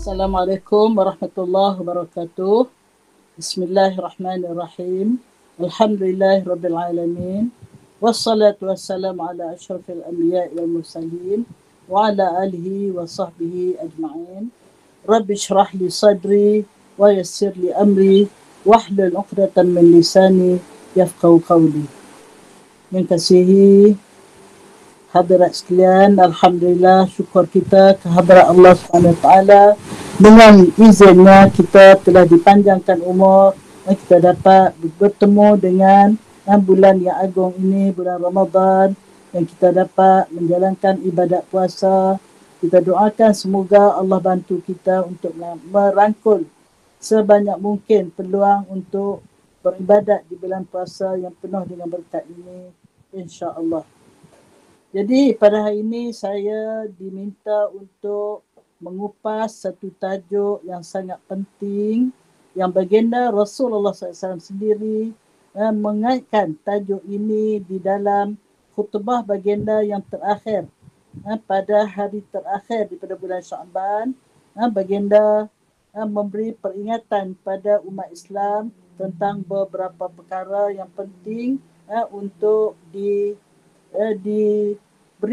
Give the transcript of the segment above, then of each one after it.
Assalamualaikum warahmatullahi wabarakatuh. Bismillahirrahmanirrahim. Alhamdulillahirabbil alamin. Wassalatu wassalamu ala asyrafil anbiya'i wal mursalin wa ala alihi wa sahbihi ajma'in. Rabbi shrah li sadri wa yassir li amri wahlul 'uqdatam min lisani yafqahu qawli. Yang kasihi hadirat sekalian, alhamdulillah, syukur kita kehadrat Allah Subhanahu Wa Taala. Dengan izinnya kita telah dipanjangkan umur dan kita dapat bertemu dengan bulan yang agung ini, bulan Ramadan, dan kita dapat menjalankan ibadat puasa. Kita doakan semoga Allah bantu kita untuk merangkul sebanyak mungkin peluang untuk beribadat di bulan puasa yang penuh dengan berkat ini, insya-Allah. Jadi pada hari ini saya diminta untuk mengupas satu tajuk yang sangat penting yang baginda Rasulullah SAW sendiri mengaitkan tajuk ini di dalam khutbah baginda yang terakhir pada hari terakhir daripada bulan Sya'ban. Baginda memberi peringatan pada umat Islam tentang beberapa perkara yang penting untuk diberi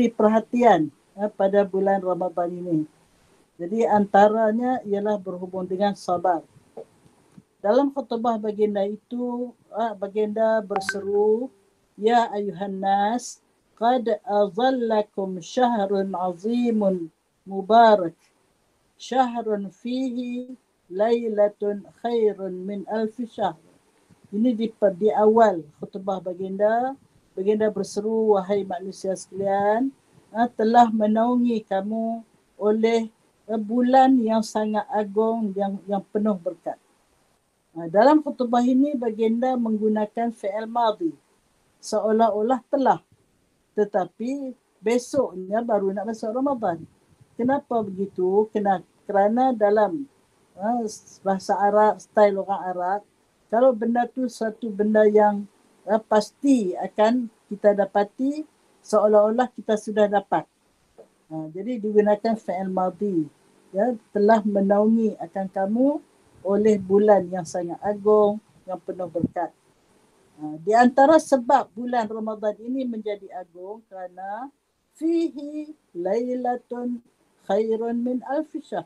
perhatian pada bulan Ramadan ini. Jadi antaranya ialah berhubung dengan sabar. Dalam khutbah baginda itu, baginda berseru, ya ayuhan nas, qad azallakum syahrun azimun mubarak, syahrun fihi laylatun khairun min alfi syahr. Ini di awal khutbah baginda. Baginda berseru, wahai manusia sekalian, telah menaungi kamu oleh bulan yang sangat agung, yang penuh berkat. Dalam khutbah ini baginda menggunakan fi'il madhi, seolah-olah telah, tetapi besoknya baru nak masuk Ramadan. Kenapa begitu? Kerana dalam bahasa Arab, style orang Arab, kalau benda tu satu benda yang pasti akan kita dapati, seolah-olah kita sudah dapat. Jadi digunakan fi'il madhi, ya, telah menaungi akan kamu oleh bulan yang sangat agung, yang penuh berkat. Di antara sebab bulan Ramadan ini menjadi agung kerana fihi lailatun khairun min alfi syahr.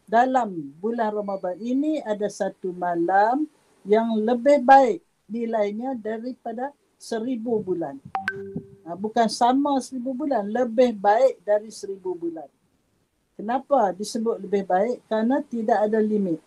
Dalam bulan Ramadan ini ada satu malam yang lebih baik nilainya daripada 1000 bulan. Bukan sama 1000 bulan, lebih baik dari 1000 bulan. Kenapa disebut lebih baik? Kerana tidak ada limit.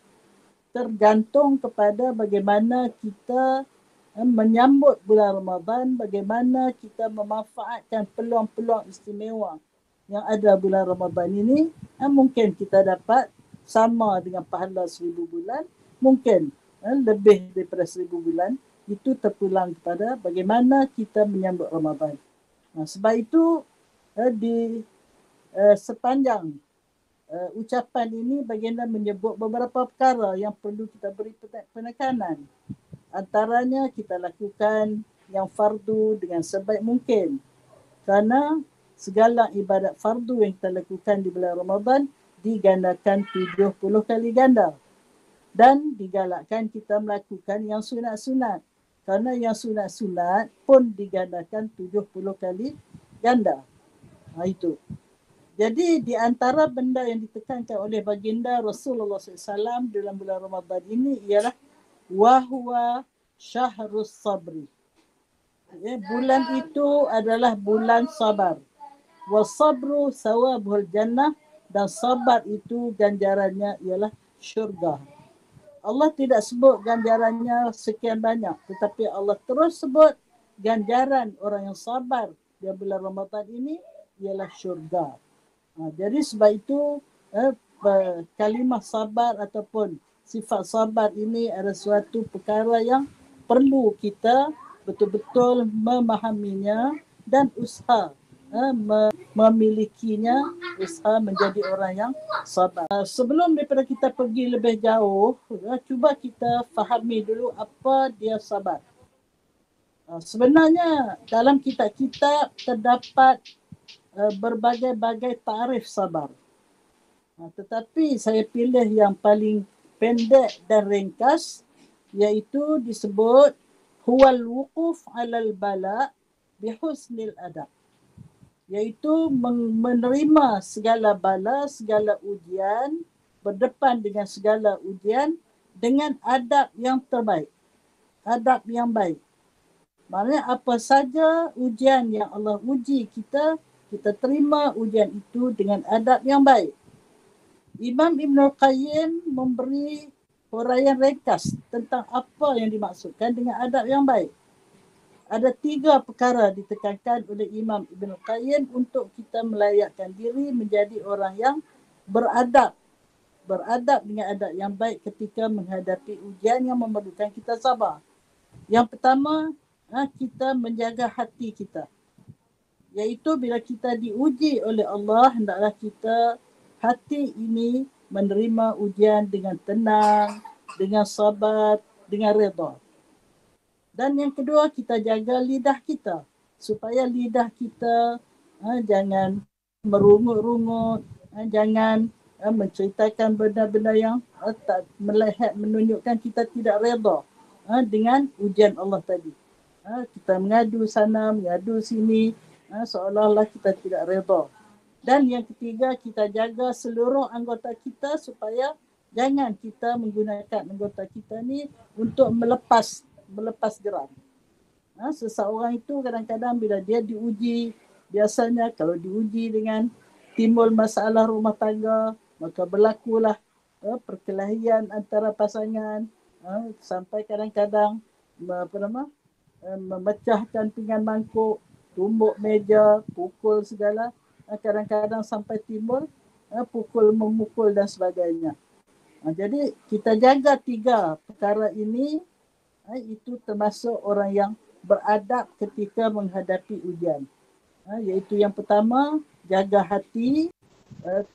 Tergantung kepada bagaimana kita menyambut bulan Ramadan, bagaimana kita memanfaatkan peluang-peluang istimewa yang ada bulan Ramadan ini. Mungkin kita dapat sama dengan pahala 1000 bulan, mungkin lebih daripada 1000 bulan. Itu terpulang kepada bagaimana kita menyambut Ramadan. Sebab itu di sepanjang ucapan ini baginda menyebut beberapa perkara yang perlu kita beri penekanan. Antaranya kita lakukan yang fardu dengan sebaik mungkin. Kerana segala ibadat fardu yang kita lakukan di bulan Ramadan digandakan 70 kali ganda. Dan digalakkan kita melakukan yang sunat-sunat. Kerana yang sunat-sunat pun digandakan 70 kali ganda. Itu. Jadi di antara benda yang ditekankan oleh baginda Rasulullah SAW dalam bulan Ramadan ini ialah wahwa syahrus sabri. Bulan itu adalah bulan sabar. Wasabru sawabul jannah, dan sabar itu ganjarannya ialah syurga. Allah tidak sebut ganjarannya sekian banyak, tetapi Allah terus sebut ganjaran orang yang sabar di bulan Ramadan ini ialah syurga. Jadi sebab itu kalimah sabar ataupun sifat sabar ini adalah suatu perkara yang perlu kita betul-betul memahaminya dan usaha memilikinya, usaha menjadi orang yang sabar. Sebelum daripada kita pergi lebih jauh, cuba kita fahami dulu apa dia sabar. Sebenarnya dalam kitab-kitab terdapat berbagai-bagai tarif sabar. Tetapi saya pilih yang paling pendek dan ringkas, iaitu disebut huwal wuquf alal bala bihusnil adab, iaitu menerima segala bala, segala ujian, berdepan dengan segala ujian dengan adab yang terbaik, adab yang baik. Maknanya apa saja ujian yang Allah uji kita, kita terima ujian itu dengan adab yang baik. Imam Ibn Qayyim memberi huraian ringkas tentang apa yang dimaksudkan dengan adab yang baik. Ada 3 perkara ditekankan oleh Imam Ibn Qayyim untuk kita melayakkan diri menjadi orang yang beradab. Beradab dengan adab yang baik ketika menghadapi ujian yang memerlukan kita sabar. Yang pertama, kita menjaga hati kita. Iaitu bila kita diuji oleh Allah, hendaklah kita hati ini menerima ujian dengan tenang, dengan sabar, dengan redha. Dan yang kedua, kita jaga lidah kita supaya lidah kita jangan merungut-rungut, jangan menceritakan benda-benda yang tak melihat menunjukkan kita tidak redha dengan ujian Allah tadi. Kita mengadu sana, mengadu sini, seolah-olah kita tidak redha. Dan yang ketiga, kita jaga seluruh anggota kita supaya jangan kita menggunakan anggota kita ni untuk melepas geram. Seseorang itu kadang-kadang bila dia diuji, biasanya kalau diuji dengan timbul masalah rumah tangga, maka berlakulah perkelahian antara pasangan, sampai kadang-kadang memecahkan pinggan mangkuk, tumbuk meja, pukul segala, kadang-kadang sampai timbul pukul memukul dan sebagainya. Jadi kita jaga 3 perkara ini, itu termasuk orang yang beradab ketika menghadapi ujian. Iaitu yang pertama, jaga hati,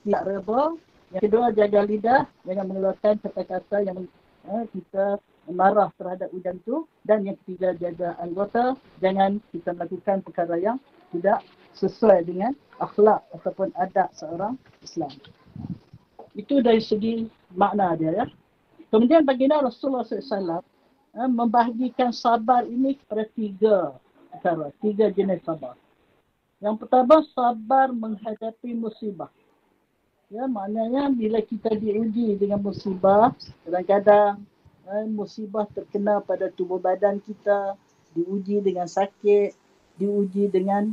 tidak redha. Yang kedua, jaga lidah, jangan mengeluarkan kata-kata yang kita marah terhadap ujian itu. Dan yang ketiga, jaga anggota, jangan kita melakukan perkara yang tidak sesuai dengan akhlak ataupun adab seorang Islam. Itu dari segi makna dia, ya. Kemudian baginda Rasulullah SAW membahagikan sabar ini kepada 3 perkara, 3 jenis sabar. Yang pertama, sabar menghadapi musibah. Ya, maknanya bila kita diuji dengan musibah, kadang-kadang musibah terkena pada tubuh badan kita, diuji dengan sakit, diuji dengan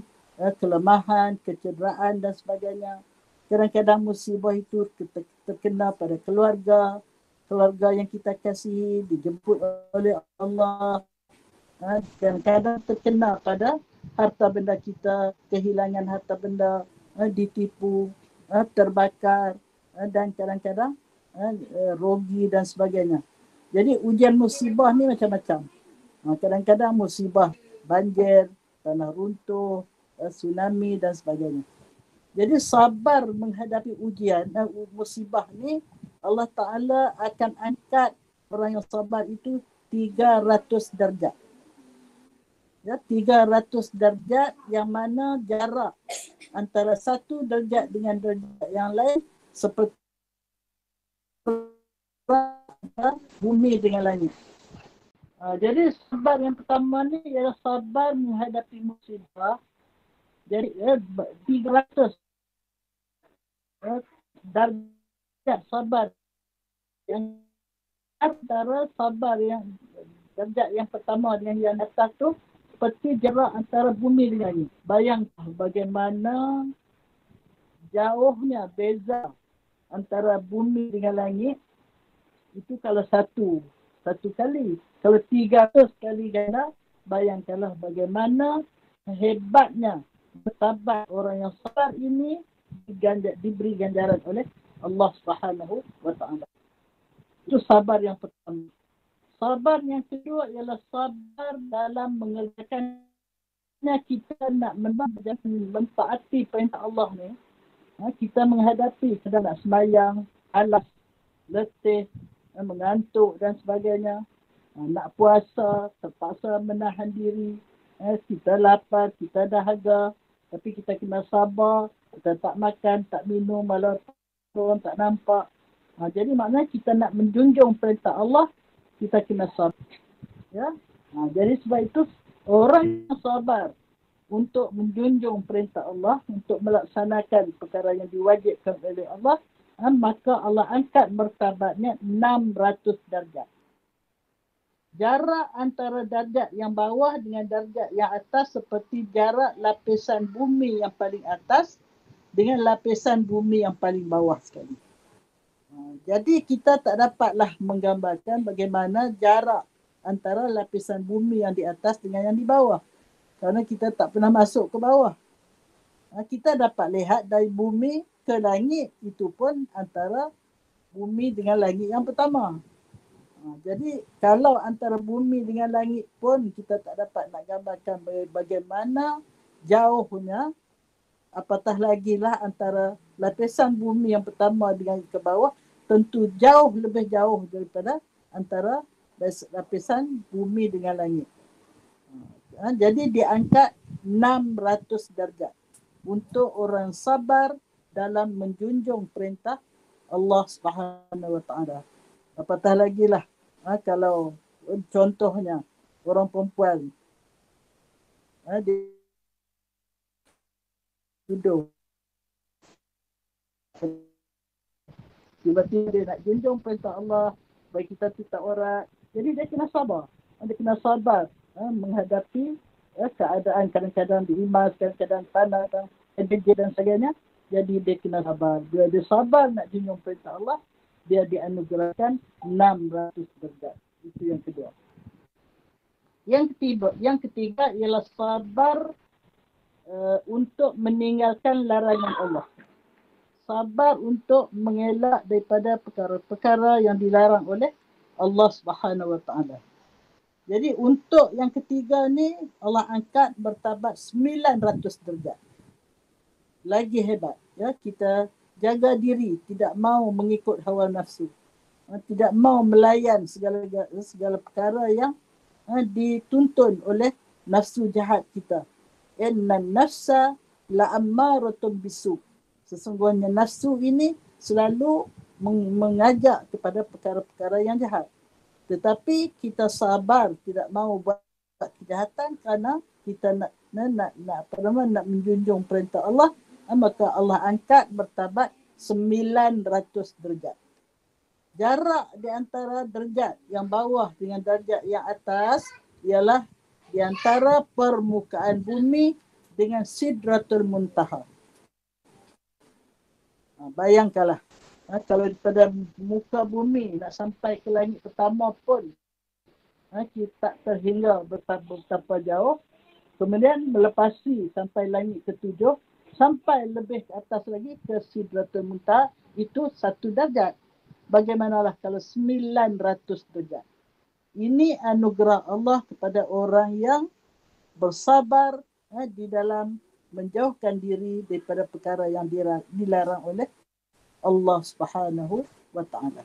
kelemahan, kecederaan dan sebagainya. Kadang-kadang musibah itu terkena pada keluarga yang kita kasihi, dijemput oleh Allah. Kadang-kadang terkena pada harta benda kita, kehilangan harta benda, ditipu, terbakar, dan kadang-kadang rogi dan sebagainya. Jadi ujian musibah ni macam-macam. Kadang-kadang musibah banjir, tanah runtuh, tsunami dan sebagainya. Jadi sabar menghadapi ujian musibah ni, Allah Ta'ala akan angkat orang yang sabar itu 300 darjat. Ya, 300 darjat, yang mana jarak antara satu darjat dengan darjat yang lain seperti bumi dengan langit. Jadi sabar yang pertama ni ialah sabar menghadapi musibah. Jadi 300 darjat sabar. Yang antara sabar yang darjat yang pertama dengan yang atas tu seperti jarak antara bumi dengan langit. Bayangkan bagaimana jauhnya beza antara bumi dengan langit. Itu kalau satu kali. Kalau 300 kali ganda, bayangkanlah bagaimana hebatnya bersabar orang yang sabar ini diberi ganjaran oleh Allah Subhanahu wa Ta'ala. Itu sabar yang pertama. Sabar yang kedua ialah sabar dalam mengerjakannya. Kita nak mentaati perintah Allah ni. Kita menghadapi sedang nak sembahyang, alas, letih, mengantuk dan sebagainya. Nak puasa, terpaksa menahan diri. Kita lapar, kita dahaga. Tapi kita kena sabar. Kita tak makan, tak minum, malah orang tak nampak. Jadi maknanya kita nak menjunjung perintah Allah, kita kena sabar. Ya? Jadi sebab itu orang yang sabar untuk menjunjung perintah Allah, untuk melaksanakan perkara yang diwajibkan oleh Allah, maka Allah angkat martabatnya 600 darjat. Jarak antara darjat yang bawah dengan darjat yang atas seperti jarak lapisan bumi yang paling atas dengan lapisan bumi yang paling bawah sekali. Jadi kita tak dapatlah menggambarkan bagaimana jarak antara lapisan bumi yang di atas dengan yang di bawah. Kerana kita tak pernah masuk ke bawah. Kita dapat lihat dari bumi ke langit, itu pun antara bumi dengan langit yang pertama. Jadi kalau antara bumi dengan langit pun kita tak dapat nak gambarkan bagaimana jauhnya, apatah lagi lah antara lapisan bumi yang pertama dengan ke bawah, tentu jauh lebih jauh daripada antara lapisan bumi dengan langit. Jadi diangkat 600 darjat untuk orang sabar dalam menjunjung perintah Allah Subhanahu Wa Taala. Apatah lagi lah kalau contohnya orang perempuan dia duduk tiba-tiba dia nak junjung perintah Allah supaya kita tak aurat. Jadi dia kena sabar. Dia kena sabar menghadapi keadaan kadang-kadang diimas, kadang-kadang panas, dan sebagainya. Jadi dia kena sabar. Bila dia sabar nak junjung perintah Allah, dia dianugerahkan 600 darjat. Itu yang kedua. Yang ketiga ialah sabar untuk meninggalkan larangan Allah. Sabar untuk mengelak daripada perkara-perkara yang dilarang oleh Allah Subhanahu Wa Taala. Jadi untuk yang ketiga ni Allah angkat martabat 900 darjat. Lagi hebat, ya, kita jaga diri, tidak mau mengikut hawa nafsu. Tidak mau melayan segala perkara yang dituntun oleh nafsu jahat kita. Innan nafsa la'ammaratun bisu. Sesungguhnya nafsu ini selalu mengajak kepada perkara-perkara yang jahat. Tetapi kita sabar, tidak mahu buat kejahatan kerana kita nak menjunjung perintah Allah, maka Allah angkat martabat 900 darjat. Jarak di antara darjat yang bawah dengan darjat yang atas ialah di antara permukaan bumi dengan Sidratul Muntaha. Bayangkanlah, kalau daripada muka bumi nak sampai ke langit pertama pun kita terhingga betapa jauh. Kemudian melepasi sampai langit ketujuh, sampai lebih ke atas lagi ke Sidratul Muntaha, itu 1 darjat. Bagaimanalah kalau 900 darjat. Ini anugerah Allah kepada orang yang bersabar di dalam menjauhkan diri daripada perkara yang dilarang oleh Allah Subhanahu Wa Taala.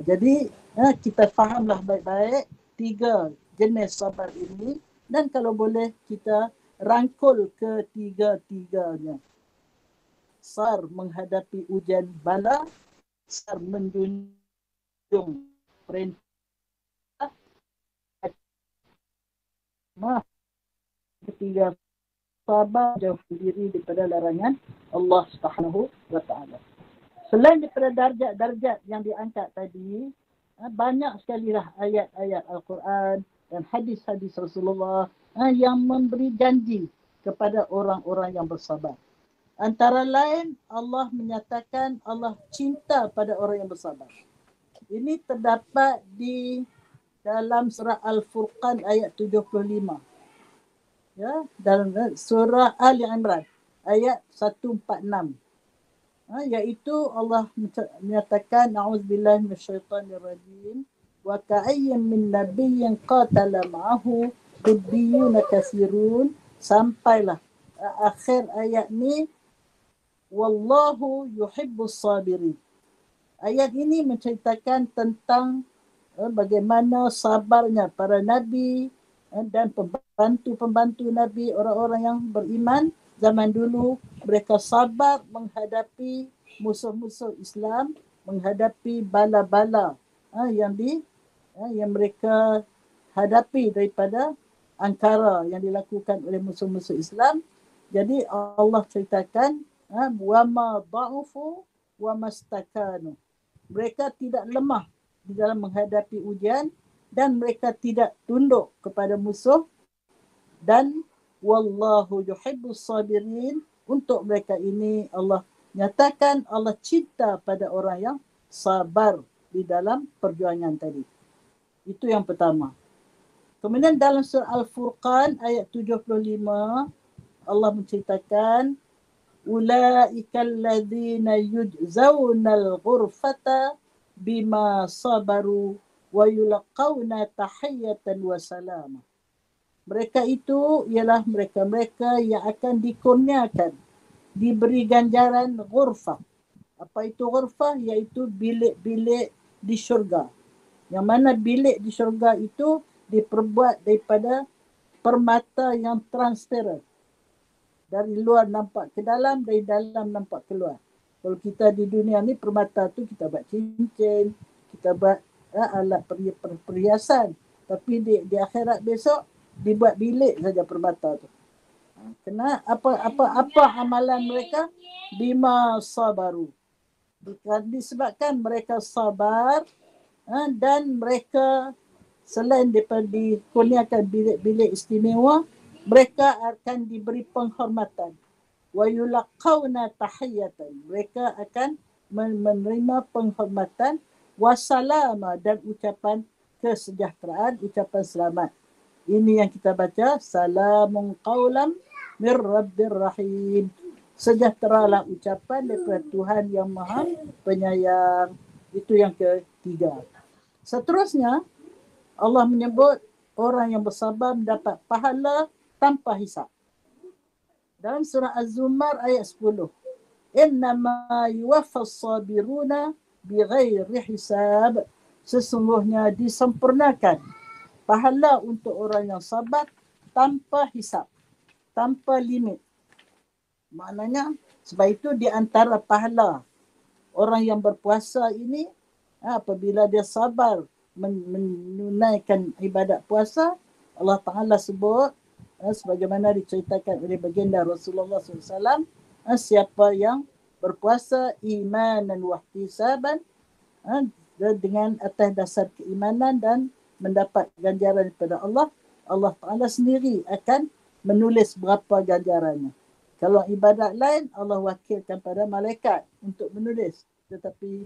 Jadi kita fahamlah baik-baik 3 jenis sabar ini, dan kalau boleh kita rangkul ketiga-tiganya. Sabar menghadapi ujian bala, sabar menjunjung perintah, ketiga sabar jauh diri daripada larangan Allah Subhanahu Wa Taala. Selain daripada darjat-darjat yang diangkat tadi, banyak sekali lah ayat-ayat Al-Quran dan hadis-hadis Rasulullah yang memberi janji kepada orang-orang yang bersabar. Antara lain, Allah menyatakan Allah cinta pada orang yang bersabar. Ini terdapat di dalam surah Al-Furqan ayat 75. Ya, dalam surah Ali Imran ayat 146. Iaitu Allah menyatakan a'udzubillahi minasyaitonirrajim wa ka'ayyin min nabiyyin qatala ma'ahu ribbiyuna katsirun, sampailah akhir ayat ni, wallahu yuhibbus sabirin. Ayat ini menceritakan tentang bagaimana sabarnya para nabi dan pembantu-pembantu nabi, orang-orang yang beriman zaman dulu. Mereka sabar menghadapi musuh-musuh Islam menghadapi bala-bala yang mereka hadapi daripada angkara yang dilakukan oleh musuh-musuh Islam. Jadi Allah ceritakan wa ma dha'ufu wa mastakanu. Mereka tidak lemah di dalam menghadapi ujian dan mereka tidak tunduk kepada musuh, dan wallahu yuhibbus sabirin. Untuk mereka ini Allah nyatakan Allah cinta pada orang yang sabar di dalam perjuangan tadi. Itu yang pertama. Kemudian dalam surah Al-Furqan ayat 75 Allah menceritakan ulaikal ladzina yujzaunal ghurfata bima sabaru wa yulqauna tahiyatan wa salama. Mereka itu ialah mereka-mereka yang akan dikurniakan, diberi ganjaran ghurfah. Apa itu ghurfah? Iaitu bilik-bilik di syurga. Yang mana bilik di syurga itu diperbuat daripada permata yang transparent. Dari luar nampak ke dalam, dari dalam nampak keluar. Kalau kita di dunia ni permata tu kita buat cincin, kita buat alat perhiasan. Tapi di akhirat besok dibuat bilik saja permata tu. Kena apa amalan mereka? Bima sabaru. Disebabkan mereka sabar dan mereka selain daripada dikurniakan bilik-bilik istimewa, mereka akan diberi penghormatan. Wa yulqauna tahiyatan. Mereka akan menerima penghormatan wasalama dan ucapan kesejahteraan, ucapan selamat. Ini yang kita baca, salamun qawlam mir rabbir rahim. Sejahteralah ucapan daripada Tuhan yang Maha Penyayang. Itu yang ketiga. Seterusnya Allah menyebut orang yang bersabar mendapat pahala tanpa hisab. Dalam surah Az-Zumar ayat 10. Innama yuwaffas sabiruna bighairi hisab. Sesungguhnya disempurnakan pahala untuk orang yang sabar tanpa hisab, tanpa limit. Maknanya sebab itu di antara pahala orang yang berpuasa ini, apabila dia sabar menunaikan ibadat puasa, Allah Ta'ala sebut sebagaimana diceritakan oleh baginda Rasulullah SAW, siapa yang berpuasa imanan wa ihtisaban, dengan atas dasar keimanan dan mendapat ganjaran daripada Allah, Allah Ta'ala sendiri akan menulis berapa ganjarannya. Kalau ibadat lain, Allah wakilkan pada malaikat untuk menulis. Tetapi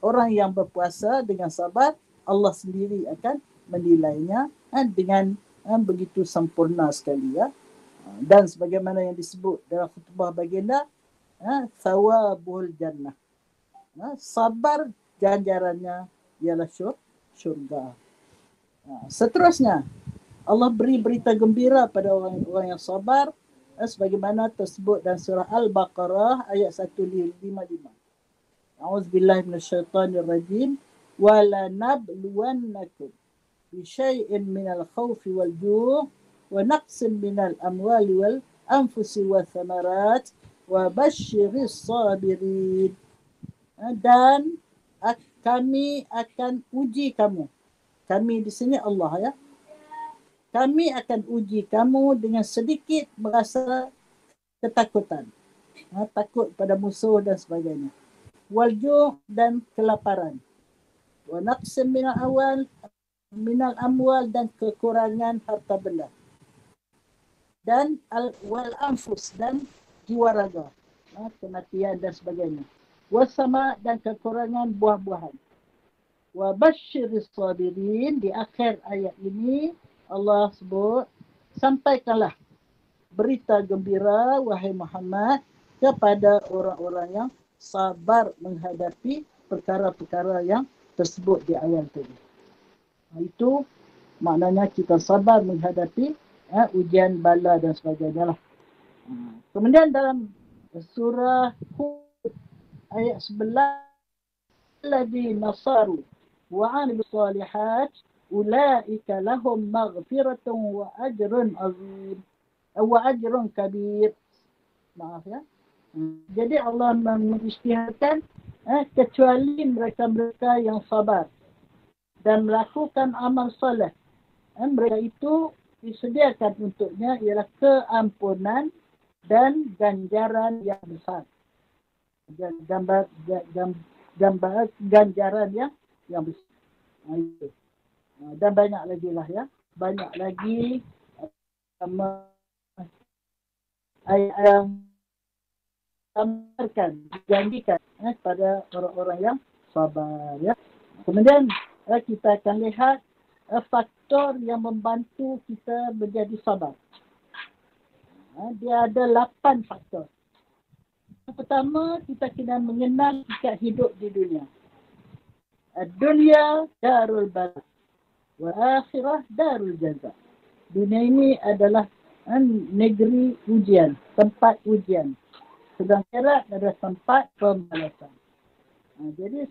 orang yang berpuasa dengan sabar, Allah sendiri akan menilainya dengan begitu sempurna sekali. Dan sebagaimana yang disebut dalam khutbah baginda, thawabul jannah. Sabar ganjarannya ialah syurga. Seterusnya, Allah beri berita gembira pada orang yang sabar sebagaimana tersebut dalam surah Al-Baqarah ayat 155. A'udzubillahi minasyaitonirrajim. Wa lanabluwannakum bi syai'in minal khaufi wal ju' wa naqsin minal amwali wal anfusi wath thamarat wa basyiris sabirin. Dan kami akan uji kamu. Kami di sini Allah ya. Kami akan uji kamu dengan sedikit merasa ketakutan. Takut pada musuh dan sebagainya. Walju' dan kelaparan. Wa naqsim minal amwal dan kekurangan harta benda. Dan wal anfus dan jiwa raga. Kematian dan sebagainya. Wasama dan kekurangan buah-buahan. Wa basyiris sabirin. Di akhir ayat ini Allah sebut, sampaikanlah berita gembira wahai Muhammad kepada orang-orang yang sabar menghadapi perkara-perkara yang tersebut di awal tadi. Itu maknanya kita sabar menghadapi ujian bala dan sebagainya lah. Kemudian dalam surah Hud ayat 11, alladzi nasaru wa 'amilus shalihat ulaika lahum maghfiratun wa ajrun azim wa ajrun kabir. Maaf ya. Jadi Allah mengisytiharkan kecuali mereka-mereka yang sabar dan melakukan amal soleh. Mereka itu disediakan untuknya ialah keampunan dan ganjaran yang besar. Gambar, gambar ganjaran yang besar. Itu. Dan banyak lagi lah ya. Banyak lagi ayat yang gambarkan, dijanjikan pada orang-orang yang sabar ya. Kemudian kita akan lihat faktor yang membantu kita menjadi sabar. Dia ada 8 faktor. Yang pertama, kita kena mengenal hakikat hidup di dunia. Dunia darul bala wa akhirah darul jaza. Dunia ini adalah negeri ujian, tempat ujian. Sedang akhirat adalah tempat pembalasan. Jadi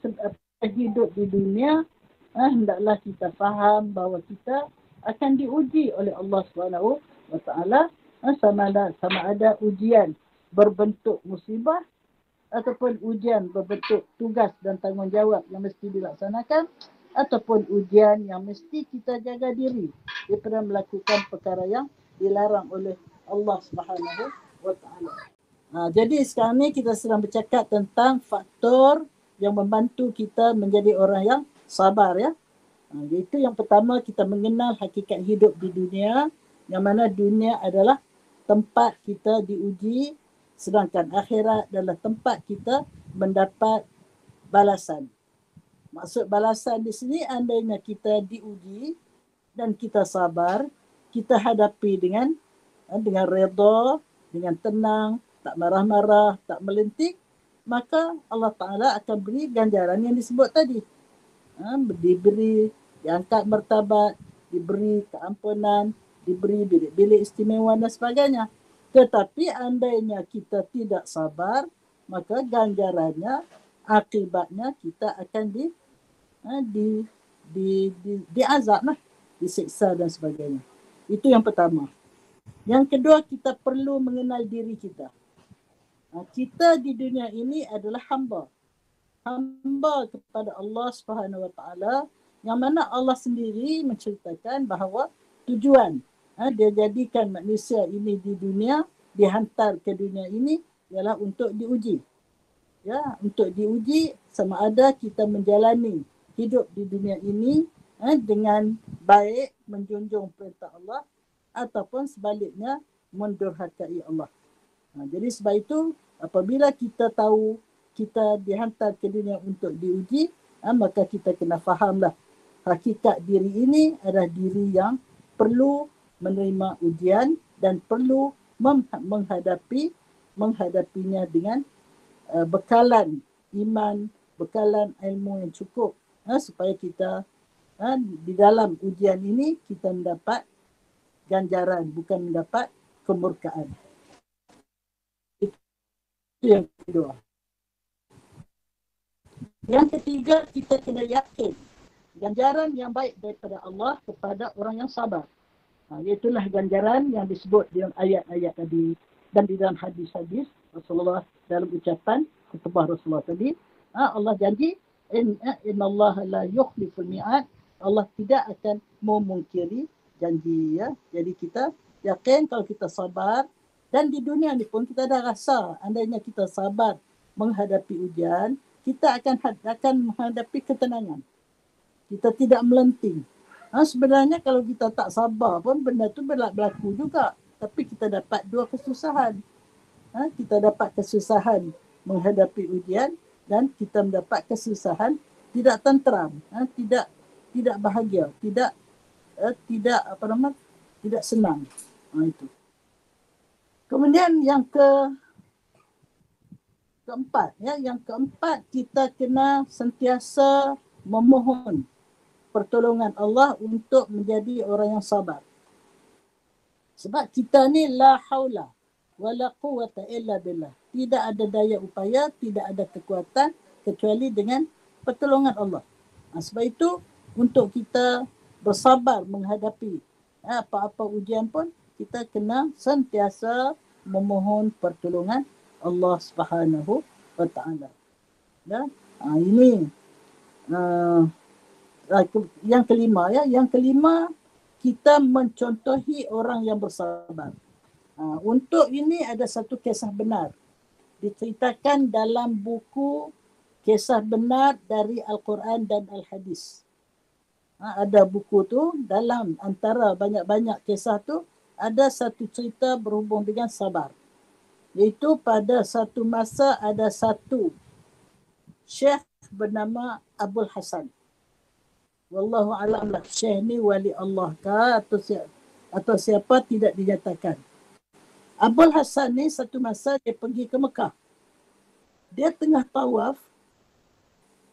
hidup di dunia, hendaklah kita faham bahawa kita akan diuji oleh Allah SWT sama ada ujian berbentuk musibah ataupun ujian berbentuk tugas dan tanggungjawab yang mesti dilaksanakan ataupun ujian yang mesti kita jaga diri daripada melakukan perkara yang dilarang oleh Allah SWT. Jadi sekarang ni kita sedang bercakap tentang faktor yang membantu kita menjadi orang yang sabar ya. Iaitu yang pertama, kita mengenal hakikat hidup di dunia, yang mana dunia adalah tempat kita diuji, sedangkan akhirat adalah tempat kita mendapat balasan. Maksud balasan di sini, andainya kita diuji dan kita sabar, kita hadapi dengan redha, dengan tenang, tak marah-marah, tak melentik, maka Allah Ta'ala akan beri ganjaran yang disebut tadi. Diberi, diangkat martabat, diberi keampunan, diberi bilik-bilik istimewa dan sebagainya. Tetapi andainya kita tidak sabar, maka ganjarannya, akibatnya kita akan diazab lah, disiksa dan sebagainya. Itu yang pertama. Yang kedua, kita perlu mengenal diri kita. Kita di dunia ini adalah hamba. Hamba kepada Allah SWT, yang mana Allah sendiri menceritakan bahawa tujuan dia jadikan manusia ini di dunia, dihantar ke dunia ini ialah untuk diuji. Ya, untuk diuji sama ada kita menjalani hidup di dunia ini dengan baik, menjunjung perintah Allah, ataupun sebaliknya mendurhakai Allah. Jadi sebab itu apabila kita tahu kita dihantar ke dunia untuk diuji, maka kita kena fahamlah hakikat diri ini adalah diri yang perlu menerima ujian dan perlu menghadapinya dengan bekalan iman, bekalan ilmu yang cukup supaya kita di dalam ujian ini kita mendapat ganjaran, bukan mendapat kemurkaan. Itu yang kedua. Yang ketiga, kita kena yakin ganjaran yang baik daripada Allah kepada orang yang sabar. Iaitulah ganjaran yang disebut dalam ayat-ayat tadi dan di dalam hadis-hadis Rasulullah, dalam ucapan khutbah Rasulullah tadi. Allah janji, inna Allah la yukhliful mi'ad. Allah tidak akan memungkiri janji ya. Jadi kita yakin kalau kita sabar, dan di dunia ni pun kita dah rasa andainya kita sabar menghadapi ujian, kita akan menghadapi ketenangan. Kita tidak melenting. Sebenarnya kalau kita tak sabar pun benda tu berlaku juga. Tapi kita dapat dua kesusahan. Kita dapat kesusahan menghadapi ujian dan kita mendapat kesusahan tidak tenteram, tidak bahagia, tidak senang. Itu. Kemudian yang keempat, kita kena sentiasa memohon pertolongan Allah untuk menjadi orang yang sabar. Sebab kita ni la haula wala quwwata illa billah. Tidak ada daya upaya, tidak ada kekuatan kecuali dengan pertolongan Allah. Sebab itu untuk kita bersabar menghadapi apa-apa ujian pun, kita kena sentiasa memohon pertolongan Allah Subhanahu wa taala. Ya. Ini yang kelima ya. Yang kelima, kita mencontohi orang yang bersabar. Untuk ini ada satu kisah benar diceritakan dalam buku Kisah Benar dari Al-Quran dan Al-Hadis. Ada buku tu, dalam antara banyak-banyak kisah tu ada satu cerita berhubung dengan sabar. Iaitu pada satu masa ada satu syekh bernama Abul Hasan. Wallahu a'lam lah, syekh ni wali Allah ke atau siapa tidak dinyatakan. Abul Hasan ni satu masa dia pergi ke Mekah. Dia tengah tawaf,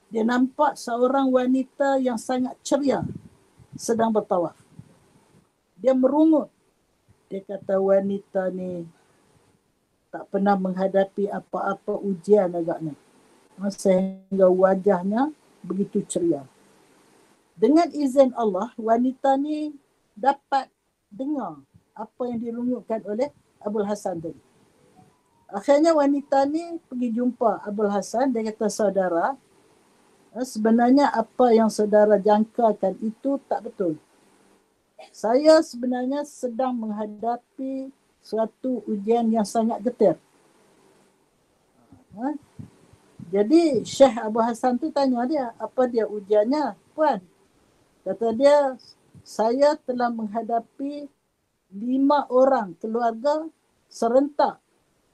dia nampak seorang wanita yang sangat ceria sedang bertawaf. Dia merungut. Dia kata wanita ni tak pernah menghadapi apa-apa ujian agaknya. Sehingga wajahnya begitu ceria. Dengan izin Allah, wanita ni dapat dengar apa yang dirungutkan oleh Abul Hasan tadi. Akhirnya wanita ni pergi jumpa Abul Hasan. Dia kata, saudara, sebenarnya apa yang saudara jangkakan itu tak betul. Saya sebenarnya sedang menghadapi suatu ujian yang sangat getir. Jadi Syekh Abu Hasan tu tanya dia, apa dia ujiannya, puan? Kata dia, saya telah menghadapi 5 orang keluarga serentak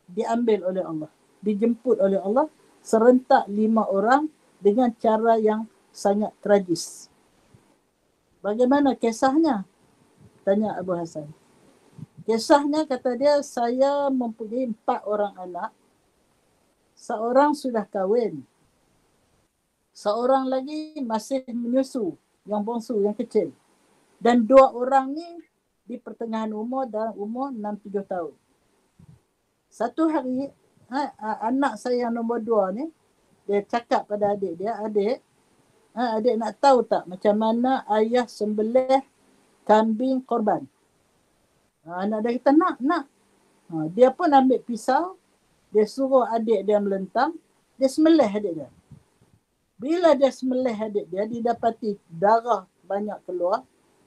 diambil oleh Allah. Dijemput oleh Allah serentak 5 orang dengan cara yang sangat tragis. Bagaimana kisahnya? Tanya Abu Hasan. Kisahnya, kata dia, saya mempunyai 4 orang anak. Seorang sudah kahwin. Seorang lagi masih menyusu, yang bongsu, yang kecil. Dan 2 orang ni di pertengahan umur, dalam umur 6-7 tahun. Satu hari, anak saya yang nombor 2 ni, dia cakap pada adik dia, adik nak tahu tak macam mana ayah sembelih kambing korban? Anak dia kata, nak. Dia pun ambil pisau, dia suruh adik dia melentang, dia sembelih adik dia. Bila dia sembelih adik dia, didapati darah banyak keluar,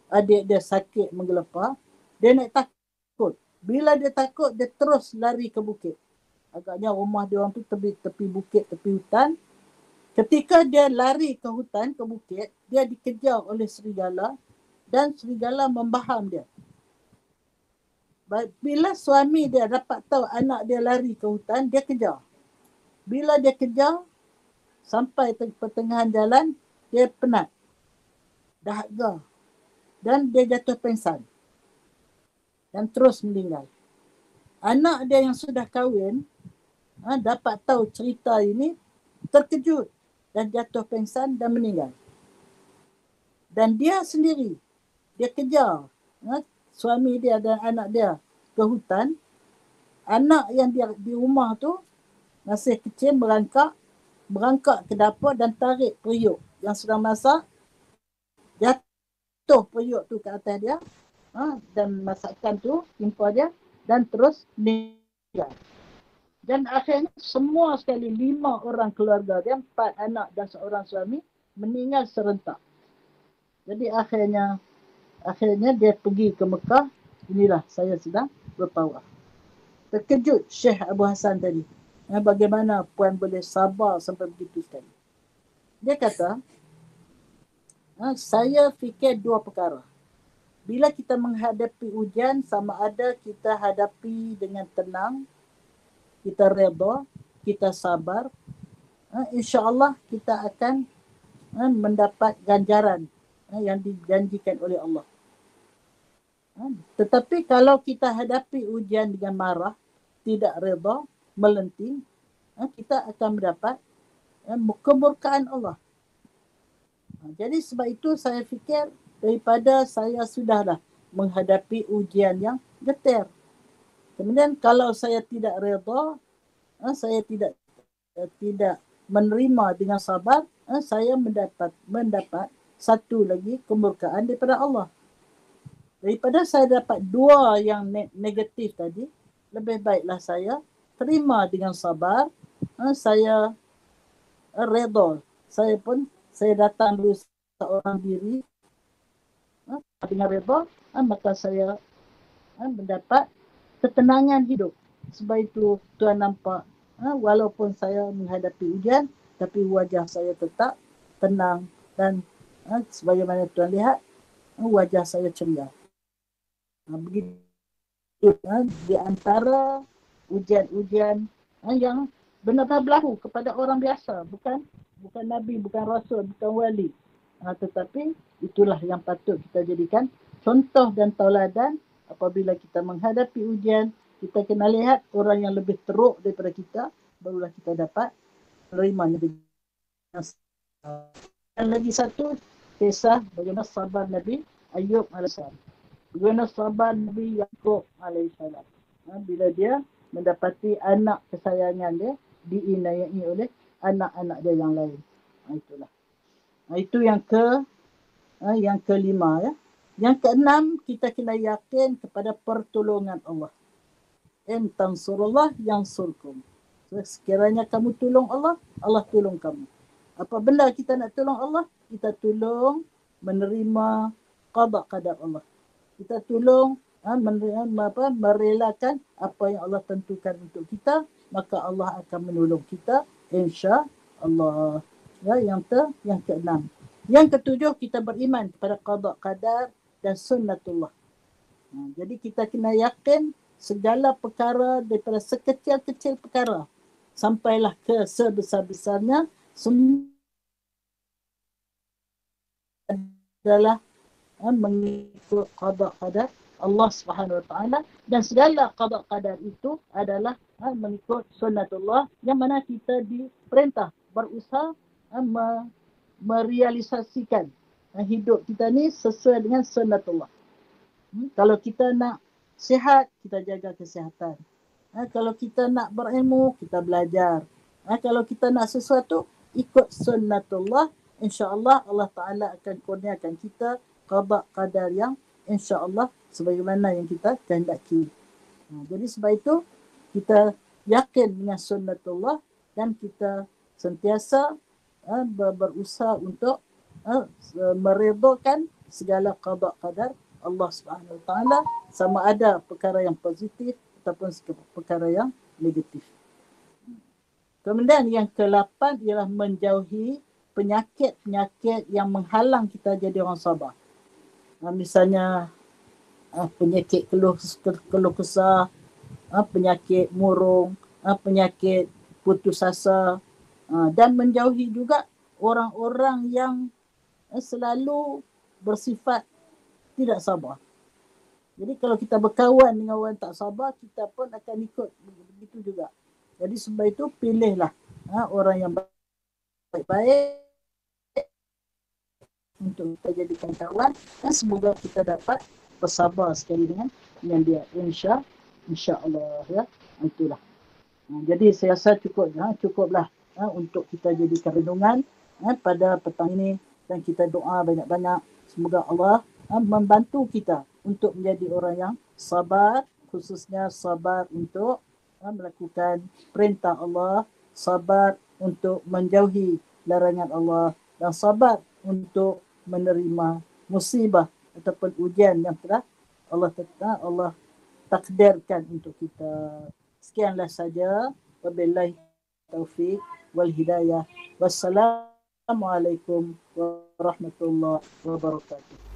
adik dia sakit menggelepar, dia nak takut. Bila dia takut, dia terus lari ke bukit. Agaknya rumah dia orang tu tepi bukit, tepi hutan. Ketika dia lari ke hutan, ke bukit, dia dikejar oleh serigala dan serigala membaham dia. Bila suami dia dapat tahu anak dia lari ke hutan, dia kejar. Bila dia kejar, sampai pertengahan jalan, dia penat, dahaga, dan dia jatuh pingsan dan terus meninggal. Anak dia yang sudah kahwin dapat tahu cerita ini, terkejut dan jatuh pingsan dan meninggal. Dan dia sendiri, dia kejar suami dia dan anak dia ke hutan. Anak yang dia di rumah tu masih kecil, berangkat ke dapur dan tarik periuk yang sedang masak. Jatuh periuk tu ke atas dia, dan masakan tu timpa dia dan terus meninggal. Dan akhirnya semua sekali 5 orang keluarga dia, 4 anak dan seorang suami, meninggal serentak. Jadi akhirnya dia pergi ke Mekah. Inilah saya sedang bertawaf. Terkejut Syekh Abu Hasan tadi. Bagaimana puan boleh sabar sampai begitu sekali. Dia kata, saya fikir 2 perkara. Bila kita menghadapi ujian, sama ada kita hadapi dengan tenang, kita redha, kita sabar, insya-Allah kita akan mendapat ganjaran yang dijanjikan oleh Allah. Tetapi kalau kita hadapi ujian dengan marah, tidak redha, melenting, kita akan mendapat kemurkaan Allah. Jadi sebab itu saya fikir, daripada saya sudahlah menghadapi ujian yang getir. Kemudian kalau saya tidak redha, saya tidak menerima dengan sabar, saya mendapat satu lagi kemurkaan daripada Allah. Daripada saya dapat 2 yang negatif tadi, lebih baiklah saya terima dengan sabar, saya redha. Saya datang dulu seorang diri, dengan redha, maka saya mendapat ketenangan hidup. Sebab itu Tuhan nampak, walaupun saya menghadapi ujian, tapi wajah saya tetap tenang dan sebagaimana Tuhan lihat, wajah saya ceria. Begitu di antara ujian-ujian yang benar-benar berlaku kepada orang biasa, bukan nabi, bukan rasul, bukan wali, tetapi itulah yang patut kita jadikan contoh dan tauladan. Apabila kita menghadapi ujian, kita kena lihat orang yang lebih teruk daripada kita, barulah kita dapat menerimanya dengan sabar. Dan lagi satu kisah bagaimana sabar Nabi Ayub alaihissalam, bagaimana sabar Nabi Yaqub alaihissalam, bila dia mendapati anak kesayangan dia diinayai oleh anak-anak dia yang lain. Itulah. Itu yang kelima ya. Yang keenam, kita kena yakin kepada pertolongan Allah. In tansurullah yansurkum. So, sekiranya kamu tolong Allah, Allah tolong kamu. Apa benda kita nak tolong Allah? Kita tolong menerima qada qadar Allah. Kita tolong merelakan apa yang Allah tentukan untuk kita, maka Allah akan menolong kita insya-Allah. Ya, yang keenam. Yang ketujuh, kita beriman kepada qada qadar dan sunnatullah. Jadi kita kena yakin segala perkara daripada sekecil-kecil perkara sampailah ke sebesar-besarnya semua adalah mengikut qada qadar Allah Subhanahu Wa Taala, dan segala qada qadar itu adalah mengikut sunnatullah, yang mana kita diperintah berusaha merealisasikan hidup kita ni sesuai dengan sunnatullah. Kalau kita nak sihat, kita jaga kesihatan. Kalau kita nak berilmu, kita belajar. Kalau kita nak sesuatu, ikut sunnatullah. InsyaAllah Allah Ta'ala akan kurniakan kita qada qadar yang insyaAllah sebagaimana yang kita kehendaki. Jadi sebab itu kita yakin dengan sunnatullah dan kita sentiasa berusaha untuk meredakan segala qada qadar Allah Subhanahu Wa Taala, sama ada perkara yang positif ataupun perkara yang negatif. Kemudian yang ke-8 ialah menjauhi penyakit-penyakit yang menghalang kita jadi orang sabar. Misalnya penyakit keluh kesah, penyakit murung, penyakit putus asa, dan menjauhi juga orang-orang yang selalu bersifat tidak sabar. Jadi kalau kita berkawan dengan orang tak sabar, kita pun akan ikut begitu juga. Jadi sebab itu pilihlah orang yang baik-baik untuk kita jadikan kawan, dan semoga kita dapat bersabar sekali dengan dia, insya-Allah ya. Itulah. Jadi saya rasa cukuplah untuk kita jadikan renungan pada petang ini, dan kita doa banyak-banyak semoga Allah membantu kita untuk menjadi orang yang sabar, khususnya sabar untuk melakukan perintah Allah, sabar untuk menjauhi larangan Allah, dan sabar untuk menerima musibah ataupun ujian yang telah Allah takdirkan untuk kita. Sekianlah saja. Wabillahi taufiq wal hidayah. Wassalamualaikum warahmatullahi wabarakatuh.